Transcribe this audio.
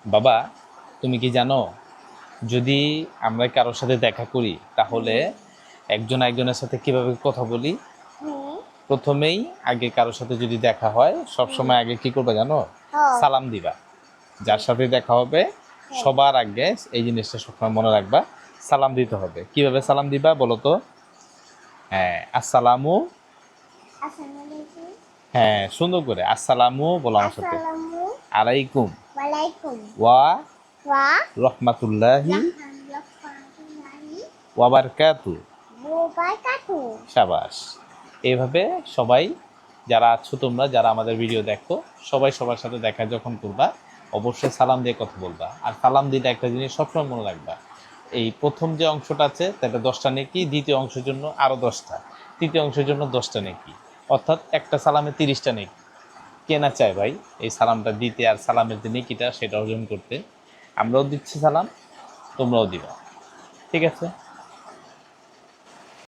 বাবা, তুমি কি জানো, যদি আমরা কারোর সাথে দেখা করি তাহলে একজন একজনের সাথে কিভাবে কথা বলি? হুম। প্রথমেই আগে কারোর সাথে যদি দেখা হয় সবসময় আগে কি করবে জানো? সালাম দিবা। যার সাথে দেখা হবে সবার আগে এই জিনিসটা সবসময় মনে রাখবা, সালাম দিতে হবে। কিভাবে সালাম দিবা বলো তো? হ্যাঁ, আসসালামু। আসসালামু হ্যাঁ, সুন্দর করে আসসালামু বলো আমার সাথে। আসসালামু আলাইকুম আলাইকুম ওয়া ওয়া রহমাতুল্লাহি রাহমাতুল্লাহি ওয়া বারাকাতু। ওয়া বারাকাতুহু। শাবাশ। এইভাবে সবাই যারা আছো, তোমরা যারা আমাদের ভিডিও দেখো, সবাই সবার সাথে দেখা যখন করবা অবশ্যই সালাম দিয়ে কথা বলবা। আর সালাম দিলে একটা জিনিস সবসময় মনে রাখবা, এই প্রথম যে অংশটা আছে তাতে 10টা নেকি, দ্বিতীয় অংশের জন্য আরও 10টা, তৃতীয় অংশের জন্য 10টা নেকি, অর্থাৎ একটা সালামে 30টা নেকি। কে না চায় ভাই এই সালামটা দিতে আর সালামের যে নেকিটা সেটা অর্জন করতে? আমরাও দিচ্ছি সালাম, তোমরাও দিবা। ঠিক আছে?